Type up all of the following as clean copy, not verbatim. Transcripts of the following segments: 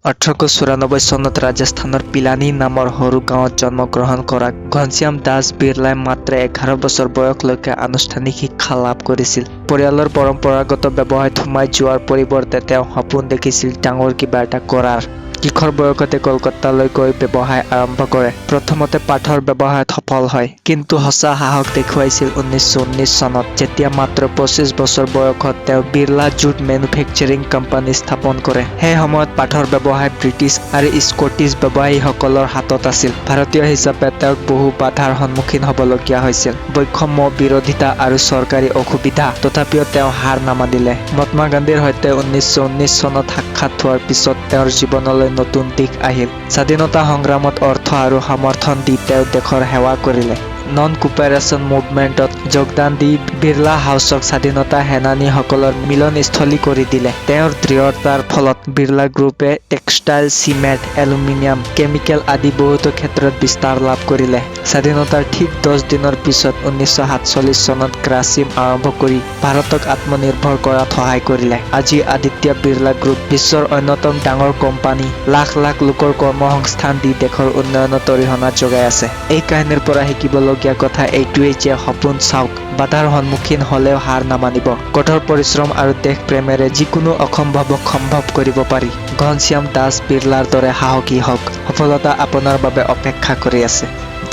1894 চনত ৰাজস্থানৰ পিলানী নামৰ সৰু গাঁৱত জন্মগ্ৰহণ কৰা ঘনশ্যাম দাস বিৰলাই মাত্ৰ 11 বছৰ বয়সলৈকে আনুষ্ঠানিক শিক্ষা লাভ কৰিছিল। পৰিয়ালৰ পৰম্পৰাগত ব্যৱসায়ত সোমাই যোৱাৰ পৰিৱৰ্তে তেওঁ সপোন দেখিছিল ডাঙৰ কিবা এটা কৰাৰ। কিশোৰ বয়সতে কলকাতালৈ গৈ ব্যৱসায় আৰম্ভ কৰে। প্ৰথমতে পাটৰ ব্যৱসায়ত সফল হয়, কিন্তু সঁচা সাহস দেখুৱাইছিল 1919 চনত, যেতিয়া মাত্ৰ 25 বছৰ বয়সত তেওঁ বিৰলা জুট মেনুফেকচাৰিং কোম্পানী স্থাপন কৰে। সেই সময়ত পাটৰ ব্যৱসায় ব্ৰিটিছ আৰু স্কটিছ ব্যৱসায়ীসকলৰ হাতত আছিল। ভাৰতীয় হিচাপে তেওঁক বহু বাধাৰ সন্মুখীন হ'বলগীয়া হৈছিল, বৈষম্য, বিৰোধিতা আৰু চৰকাৰী অসুবিধা। তথাপিও তেওঁ হাৰ নামানিলে। মহাত্মা গান্ধীৰ সৈতে 1919 চনত সাক্ষাৎ হোৱাৰ পিছত তেওঁৰ জীৱনলৈ নতুন দিশ আহিল। স্বাধীনতা সংগ্ৰামত অৰ্থ আৰু সমৰ্থন দি তেওঁ দেশৰ সেৱা কৰিলে। নন কোপাৰেচন মুভমেণ্টত যোগদান দি বিৰলা হাউচক স্বাধীনতা সেনানীসকলৰ মিলনস্থলী কৰি দিলে। তেওঁৰ দৃঢ়তাৰ ফলত বিৰলা গ্ৰুপে টেক্সটাইল, চিমেণ্ট, এলুমিনিয়াম, কেমিকেল আদি বহুতো ক্ষেত্ৰত বিস্তাৰ লাভ কৰিলে। স্বাধীনতাৰ ঠিক 10 দিনৰ পিছত 1947 চনত গ্ৰাছিম আৰম্ভ কৰি ভাৰতক আত্মনিৰ্ভৰ কৰাত সহায় কৰিলে। আজি আদিত্য বিৰলা গ্ৰুপ বিশ্বৰ অন্যতম ডাঙৰ কোম্পানী, লাখ লাখ লোকৰ কৰ্মসংস্থান দি দেশৰ উন্নয়নত অৰিহণা যোগাই আছে। এই কাহিনীৰ পৰা শিকিবলগীয়া কথা এইটোৱেই যে সপোন চাওক, বাধাৰ সন্মুখীন হ'লেও হাৰ নামানিব। কঠোৰ পৰিশ্ৰম আৰু দেশ প্ৰেমেৰে যিকোনো অসম্ভৱক সম্ভৱ কৰিব পাৰি। ঘনশ্যাম দাস বিৰলাৰ দৰে সাহসী হওক, সফলতা আপোনাৰ বাবে অপেক্ষা কৰি আছে।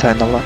ধন্যবাদ।